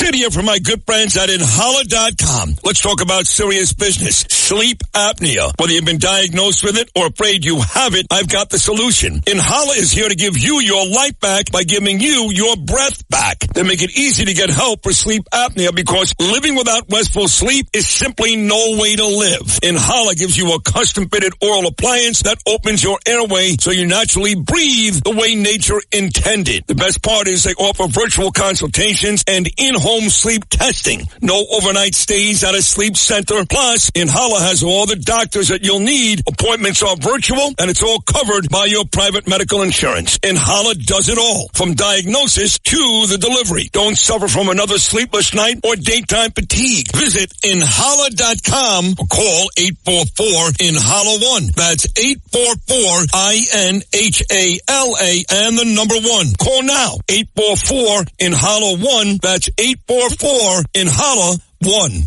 video from my good friends at Inhala.com. Let's talk about serious business. Sleep apnea. Whether you've been diagnosed with it or afraid you have it, I've got the solution. Inhala is here to give you your life back by giving you your breath back. They make it easy to get help for sleep apnea because living without restful sleep is simply no way to live. Inhala gives you a custom-fitted oral appliance that opens your airway so you naturally breathe the way nature intended. The best part is they offer virtual consultations and in-home sleep testing. No overnight stays at a sleep center. Plus, Inhala has all the doctors that you'll need. Appointments are virtual, and it's all covered by your private medical insurance. Inhala does it all, from diagnosis to the delivery. Don't suffer from another sleepless night or daytime fatigue. Visit Inhala.com or call 844-INHALA-1. That's 844-INHALA and the number 1. Call now. 844-INHALA-1. That's 844-INHALA-1.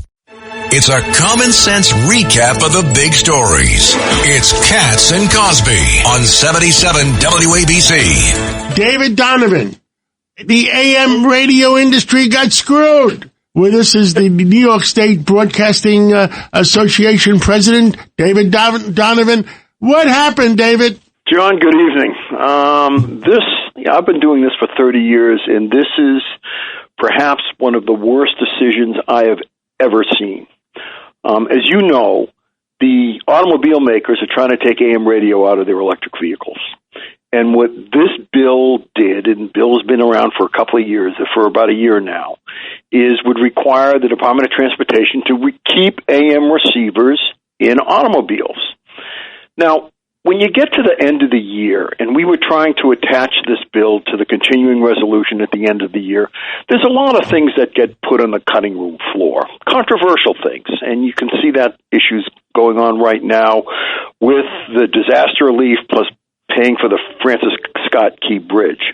It's a common sense recap of the big stories. It's Katz and Cosby on 77 WABC. David Donovan, the AM radio industry got screwed. With us is the New York State Broadcasting Association president, David Donovan. What happened, David? John, good evening. I've been doing this for 30 years, and this is perhaps one of the worst decisions I have ever seen. As you know, the automobile makers are trying to take AM radio out of their electric vehicles. And what this bill did, and Bill has been around for a couple of years, for about a year now, is would require the Department of Transportation to keep AM receivers in automobiles. Now, when you get to the end of the year, and we were trying to attach this bill to the continuing resolution at the end of the year, there's a lot of things that get put on the cutting room floor, controversial things, and you can see that issues going on right now with the disaster relief plus paying for the Francis Scott Key Bridge.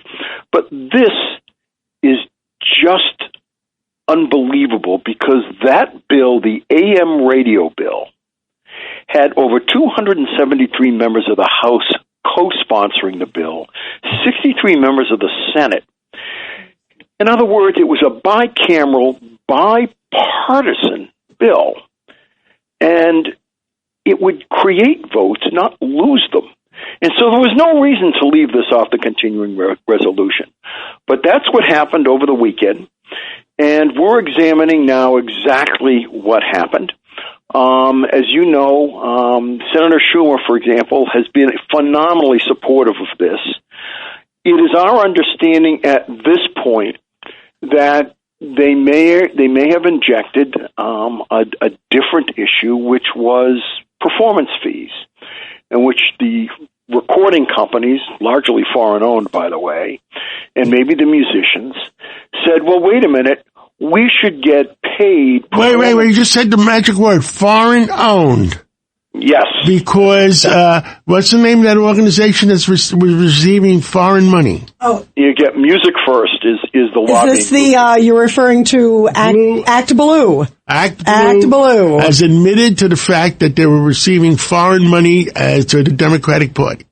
But this is just unbelievable because that bill, the AM radio bill, had over 273 members of the House co-sponsoring the bill, 63 members of the Senate. In other words, it was a bicameral, bipartisan bill, and it would create votes, not lose them. And so there was no reason to leave this off the continuing resolution. But that's what happened over the weekend, and we're examining now exactly what happened. As you know, Senator Schumer, for example, has been phenomenally supportive of this. It is our understanding at this point that they may have injected a different issue, which was performance fees, in which the recording companies, largely foreign-owned, by the way, and maybe the musicians, said, well, wait a minute, we should get paid. Wait. You just said the magic word, foreign-owned. Yes. Because, what's the name of that organization that's receiving foreign money? Oh, you get Music First is the lobbying. Is this you're referring to Act Blue? Act Blue has admitted to the fact that they were receiving foreign money to the Democratic Party.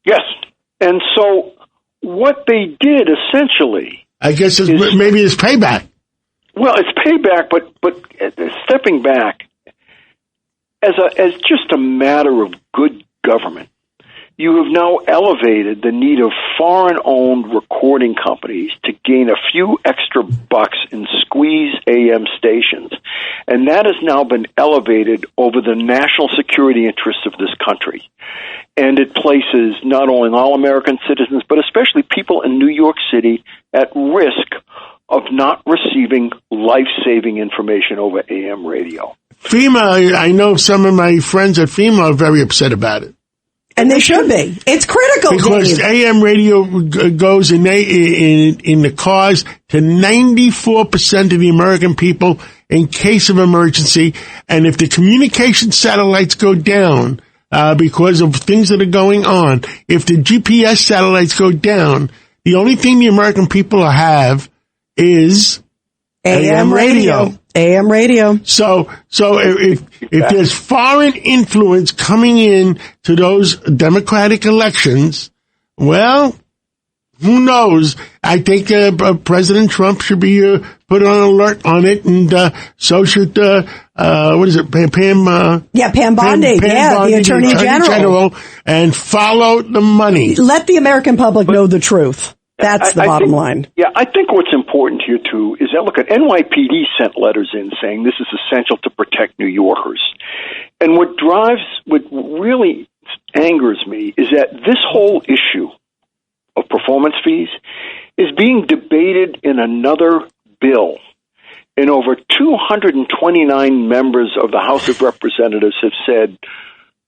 Yes. And so what they did essentially, I guess maybe it's payback. Well, it's payback, but stepping back, as just a matter of good government, you have now elevated the need of foreign-owned recording companies to gain a few extra bucks and squeeze AM stations, and that has now been elevated over the national security interests of this country. And it places not only all American citizens, but especially people in New York City at risk of not receiving life-saving information over AM radio. FEMA, I know some of my friends at FEMA are very upset about it. And they should be. It's critical, because Dave. AM radio goes in the cars to 94% of the American people in case of emergency. And if the communication satellites go down because of things that are going on, if the GPS satellites go down, the only thing the American people have is AM radio. AM radio. So if there's foreign influence coming in to those Democratic elections, well, Who knows? I think President Trump should be put on alert on it, and so should what is it, Pam? Pam Bondi, the Attorney General, and follow the money. Let the American public know the truth. That's the bottom line. Yeah, I think what's important here, too, is that, look, at NYPD sent letters in saying this is essential to protect New Yorkers. And what really angers me is that this whole issue of performance fees is being debated in another bill. And over 229 members of the House of Representatives have said,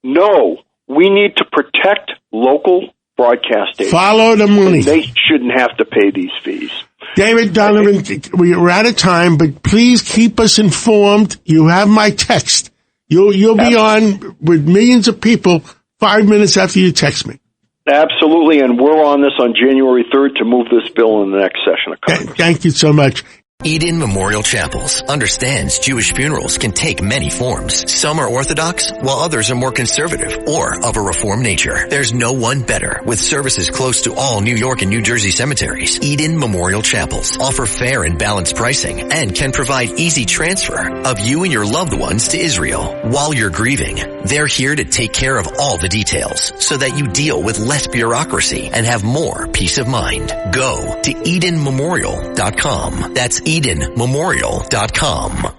no, we need to protect local broadcast stations. Follow the money. They shouldn't have to pay these fees. David Donovan, we're out of time, but please keep us informed. You have my text. You'll be on with millions of people 5 minutes after you text me. Absolutely, and we're on this on January 3rd to move this bill in the next session of Congress. Thank you so much. Eden Memorial Chapels understands Jewish funerals can take many forms. Some are Orthodox, while others are more conservative or of a Reformed nature. There's no one better. With services close to all New York and New Jersey cemeteries, Eden Memorial Chapels offer fair and balanced pricing and can provide easy transfer of you and your loved ones to Israel. While you're grieving, they're here to take care of all the details so that you deal with less bureaucracy and have more peace of mind. Go to EdenMemorial.com. That's EdenMemorial.com.